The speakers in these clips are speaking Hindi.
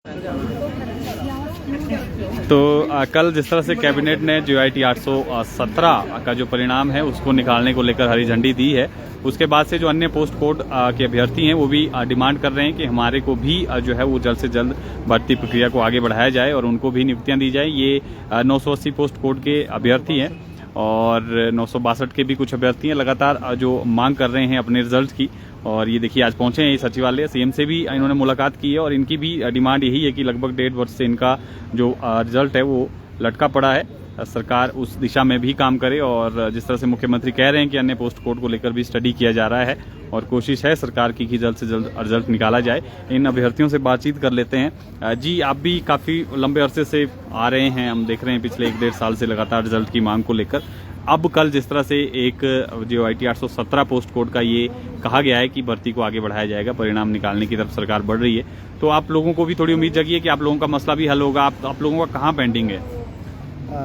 तो कल जिस तरह से कैबिनेट ने JIT 817 का जो परिणाम है उसको निकालने को लेकर हरी झंडी दी है, उसके बाद से जो अन्य पोस्ट कोड के अभ्यर्थी हैं वो भी डिमांड कर रहे हैं कि हमारे को भी जो है वो जल्द से जल्द भर्ती प्रक्रिया को आगे बढ़ाया जाए और उनको भी नियुक्तियां दी जाए। ये 980 पोस्ट कोड के अभ्यर्थी हैं और 962 के भी कुछ अभ्यर्थी हैं, लगातार जो मांग कर रहे हैं अपने रिजल्ट की। और ये देखिए आज पहुंचे हैं सचिवालय, CM से भी इन्होंने मुलाकात की है और इनकी भी डिमांड यही है कि लगभग 1.5 वर्ष से इनका जो रिजल्ट है वो लटका पड़ा है, सरकार उस दिशा में भी काम करे। और जिस तरह से मुख्यमंत्री कह रहे हैं कि अन्य पोस्ट कोड को लेकर भी स्टडी किया जा रहा है और कोशिश है सरकार की कि जल्द से जल्द रिजल्ट निकाला जाए। इन अभ्यर्थियों से बातचीत कर लेते हैं। जी, आप भी काफ़ी लंबे अरसे से आ रहे हैं, हम देख रहे हैं पिछले 1-1.5 साल से लगातार रिजल्ट की मांग को लेकर। अब कल जिस तरह से एक JIT 817 पोस्ट कोड का ये कहा गया है कि भर्ती को आगे बढ़ाया जाएगा, परिणाम निकालने की तरफ सरकार बढ़ रही है, तो आप लोगों को भी थोड़ी उम्मीद जगी है कि आप लोगों का मसला भी हल होगा। आप लोगों का कहाँ पेंडिंग है?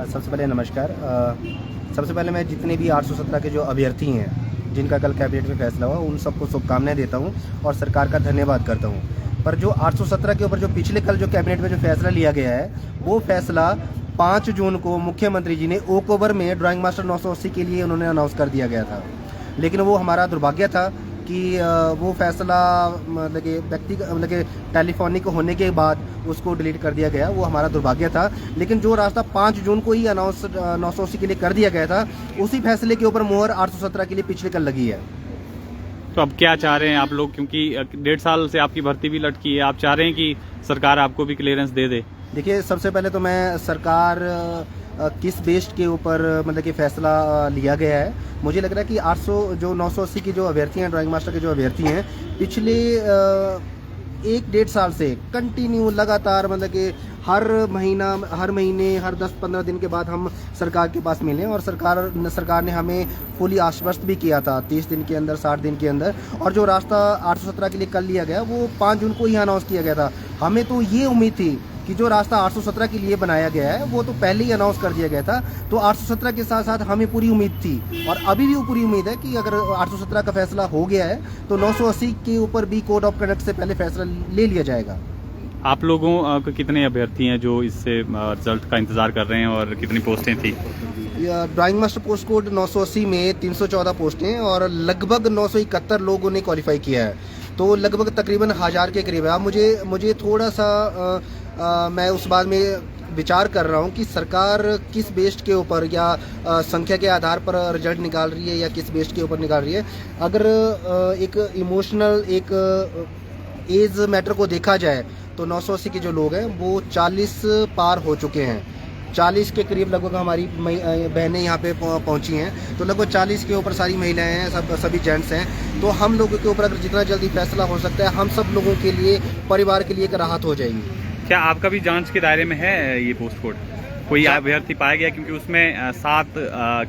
सबसे पहले नमस्कार। सबसे पहले मैं जितने भी 817 के जो अभ्यर्थी हैं जिनका कल कैबिनेट में फैसला हुआ उन सबको शुभकामनाएं देता हूं और सरकार का धन्यवाद करता हूं। पर जो 817 के ऊपर जो पिछले कल जो कैबिनेट में जो फैसला लिया गया है वो फैसला 5 जून को मुख्यमंत्री जी ने ओक ओवर में ड्राइंग मास्टर 980 के लिए उन्होंने अनाउंस कर दिया गया था, लेकिन वो हमारा दुर्भाग्य था कि वो फैसला मतलब कि मतलब कि टेलीफोनिक होने के बाद उसको डिलीट कर दिया गया, वो हमारा दुर्भाग्य था। लेकिन जो रास्ता 5 जून को ही अनाउंस 980 के लिए कर दिया गया था, उसी फैसले के ऊपर मोहर 817 के लिए पिछले कल लगी है। तो अब क्या चाह रहे हैं आप लोग, क्योंकि 1.5 साल से आपकी भर्ती भी लटकी है, आप चाह रहे हैं कि सरकार आपको भी क्लियरेंस दे दे? देखिए, सबसे पहले तो मैं सरकार किस बेस्ड के ऊपर मतलब कि फैसला लिया गया है, मुझे लग रहा है कि 980 की जो अभ्यर्थी हैं, ड्राइंग मास्टर के जो अभ्यर्थी हैं, पिछले 1-1.5 साल से कंटिन्यू लगातार मतलब कि हर महीने हर 10-15 दिन के बाद हम सरकार के पास मिले और सरकार ने हमें फुली आश्वस्त भी किया था 30 दिन के अंदर, 60 दिन के अंदर। और जो रास्ता 817 के लिए कल लिया गया वो 5 जून को ही अनाउंस किया गया था। हमें तो ये उम्मीद थी कि जो रास्ता 817 के लिए बनाया गया है वो तो पहले ही अनाउंस कर दिया गया था, तो 817 के साथ साथ हमें पूरी उम्मीद थी और अभी भी वो पूरी उम्मीद है कि अगर 817 का फैसला हो गया है तो 980 के ऊपर भी कोड ऑफ कंडक्ट से पहले फैसला ले लिया जाएगा। आप लोगों को कितने अभ्यर्थी हैं जो इससे रिजल्ट का इंतजार कर रहे हैं और कितनी पोस्टें थी? ड्राइंग मास्टर पोस्ट कोड 980 में 314 पोस्टें और लगभग 971 लोगों ने क्वालिफाई किया है, तो लगभग तकरीबन 1000 के करीब है। अब मुझे थोड़ा सा मैं उस बात में विचार कर रहा हूँ कि सरकार किस बेस्ड के ऊपर या संख्या के आधार पर रिजल्ट निकाल रही है या किस बेस्ड के ऊपर निकाल रही है। अगर एक इमोशनल एक एज मैटर को देखा जाए तो 980 के जो लोग हैं वो 40 पार हो चुके हैं, 40 के करीब लगभग हमारी बहनें यहाँ पे पहुँची हैं, तो लगभग 40 के ऊपर सारी महिलाएं हैं, सभी जेंट्स हैं। तो हम लोगों के ऊपर अगर जितना जल्दी फैसला हो सकता है, हम सब लोगों के लिए, परिवार के लिए एक राहत हो जाएगी। क्या आपका भी जांच के दायरे में है ये पोस्ट कोड? कोई अभ्यर्थी पाया गया? क्योंकि उसमें 7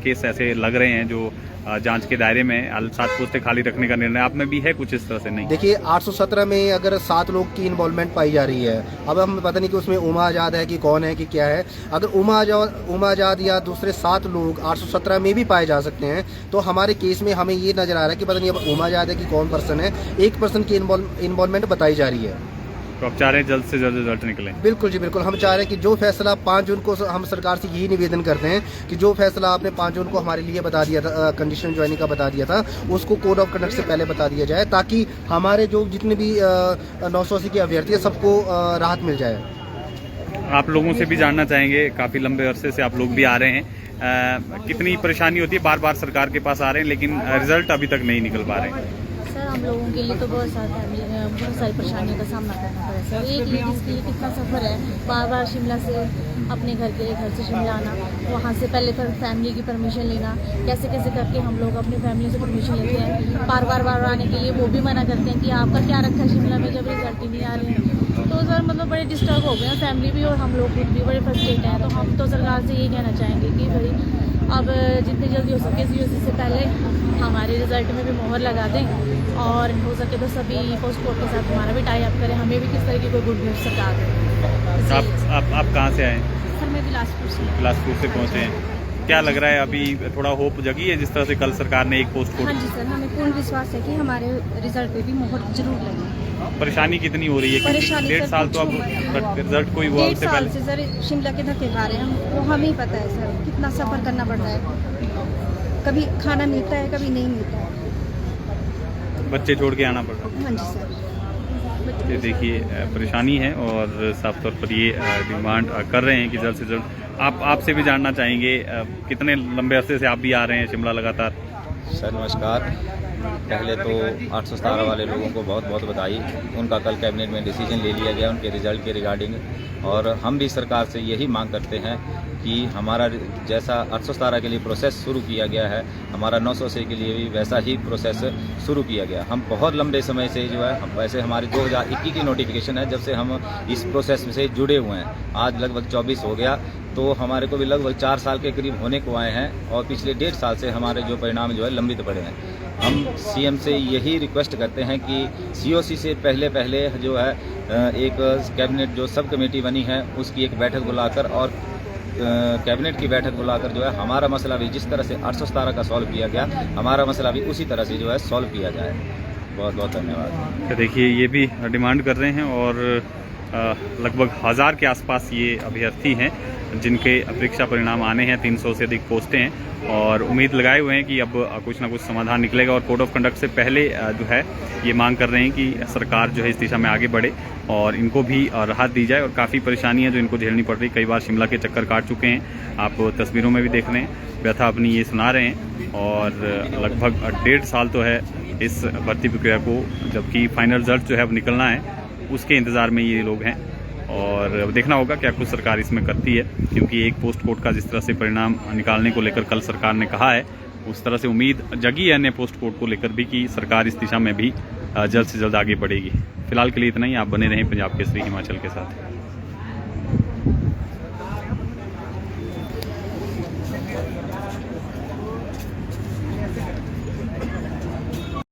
केस ऐसे लग रहे हैं जो जांच के दायरे में, 7 पोस्टें खाली रखने का निर्णय आप में भी है कुछ इस तरह से? नहीं, देखिए 817 में अगर 7 लोग की इन्वॉल्वमेंट पाई जा रही है, अब हमें पता नहीं कि उसमें उमा आजाद है कि कौन है कि क्या है। अगर उमा आजाद या दूसरे 7 लोग 817 में भी पाए जा सकते हैं तो हमारे केस में हमें ये नजर आ रहा है कि पता नहीं अब उमा आजाद है कि कौन पर्सन है, एक पर्सन की इन्वॉल्वमेंट बताई जा रही है। तो आप चाह रहे हैं जल्द से जल्द रिजल्ट निकले? बिल्कुल जी, बिल्कुल। हम चाह रहे हैं कि जो फैसला 5 जून को, हम सरकार से यही निवेदन करते हैं कि जो फैसला आपने 5 जून को हमारे लिए बता दिया था, कंडीशनल ज्वाइनिंग का बता दिया था, उसको कोड ऑफ कंडक्ट से पहले बता दिया जाए ताकि हमारे जो जितने भी 980 के अभ्यर्थी है सबको राहत मिल जाए। आप लोगों से भी जानना चाहेंगे, काफ़ी लंबे अरसे से आप लोग भी आ रहे हैं, कितनी परेशानी होती है? बार बार सरकार के पास आ रहे हैं लेकिन रिजल्ट अभी तक नहीं निकल पा रहे हैं। सर, हम लोगों के लिए तो बहुत सारी परेशानियों का सामना करना पड़ा सर। एक लेडीज़ के लिए कितना सफ़र है, बार बार शिमला से अपने घर से शिमला आना, वहाँ से पहले फैमिली की परमिशन लेना, कैसे करके हम लोग अपनी फैमिली से परमिशन लेते हैं, बार बार आने के लिए वो भी मना करते हैं कि आपका क्या रखा है शिमला में जब रिजल्ट ही नहीं आ रहे हैं। तो सर मतलब बड़े डिस्टर्ब हो गए हैं फैमिली भी और हम लोग खुद भी बड़े फ्रस्ट्रेट हैं। तो हम तो सरकार से यही कहना चाहेंगे कि भाई अब जितनी जल्दी हो सके COC से पहले हमारे रिजल्ट में भी मोहर लगा दें और हो सके तो सभी पोस्ट कोड के साथ हमारा भी टाई अप करें, हमें भी किस तरह की कोई गुड न्यूज़ सरकार दें। आप कहाँ से आए? सर, मैं बिलासपुर से पहुँचे हैं। क्या लग रहा है, अभी थोड़ा होप जगी है जिस तरह से कल सरकार ने एक पोस्ट कोड? हाँ जी सर, हमें पूर्ण विश्वास है कि हमारे रिजल्ट पे भी मोहर जरूर लगी। परेशानी कितनी हो रही है? परेशानी डेढ़ सर साल तो अब पूछो मत। रिजल्ट कोई हुआ 1.5 उससे साल पहले। से सर शिमला के धक्के खा रहे हैं हम, वो हमें ही पता है सर कितना सफ़र करना पड़ रहा है। कभी खाना मिलता है, कभी नहीं मिलता है। बच्चे छोड़ के आना पड़ रहा है। हाँ जी सर। ये देखिए परेशानी है और साफ तौर पर ये डिमांड कर रहे हैं कि जल्द से जल्द। आपसे भी जानना चाहेंगे कितने लंबे अरसे से आप भी आ रहे हैं शिमला लगातार? सर नमस्कार। पहले तो 817 वाले लोगों को बहुत बहुत बधाई। उनका कल कैबिनेट में डिसीजन ले लिया गया उनके रिजल्ट के रिगार्डिंग, और हम भी सरकार से यही मांग करते हैं कि हमारा जैसा 817 के लिए प्रोसेस शुरू किया गया है, हमारा 900 के लिए भी वैसा ही प्रोसेस शुरू किया गया। हम बहुत लंबे समय से जो है, वैसे हमारी 2021 की नोटिफिकेशन है जब से हम इस प्रोसेस से जुड़े हुए हैं। आज लगभग 24 हो गया, तो हमारे को भी लगभग 4 साल के करीब होने को आए हैं, और पिछले 1.5 साल से हमारे जो परिणाम जो है लंबित पड़े हैं। हम सीएम से यही रिक्वेस्ट करते हैं कि सीओसी से पहले जो है एक कैबिनेट जो सब कमेटी बनी है उसकी एक बैठक बुलाकर, और कैबिनेट की बैठक बुलाकर जो है हमारा मसला भी जिस तरह से 817 का सॉल्व किया गया, हमारा मसला भी उसी तरह से जो है सॉल्व किया जाए। बहुत बहुत धन्यवाद। तो देखिए ये भी डिमांड कर रहे हैं, और लगभग 1000 के आसपास ये अभ्यर्थी हैं जिनके परीक्षा परिणाम आने हैं। 300 से अधिक पोस्टें हैं, और उम्मीद लगाए हुए हैं कि अब कुछ ना कुछ समाधान निकलेगा। और कोड ऑफ कंडक्ट से पहले जो है ये मांग कर रहे हैं कि सरकार जो है इस दिशा में आगे बढ़े और इनको भी राहत दी जाए। और काफ़ी परेशानियां जो इनको झेलनी पड़ रही, कई बार शिमला के चक्कर काट चुके हैं, आप तस्वीरों में भी देख रहे हैं, व्यथा अपनी ये सुना रहे हैं। और लगभग 1.5 साल तो है इस भर्ती प्रक्रिया को, जबकि फाइनल रिजल्ट जो है अब निकलना है, उसके इंतज़ार में ये लोग हैं। और देखना होगा क्या कुछ सरकार इसमें करती है, क्योंकि एक पोस्ट कोड का जिस तरह से परिणाम निकालने को लेकर कल सरकार ने कहा है, उस तरह से उम्मीद जगी है अन्य पोस्ट कोड को लेकर भी कि सरकार इस दिशा में भी जल्द से जल्द आगे बढ़ेगी। फिलहाल के लिए इतना ही। आप बने रहें पंजाब केसरी हिमाचल के साथ।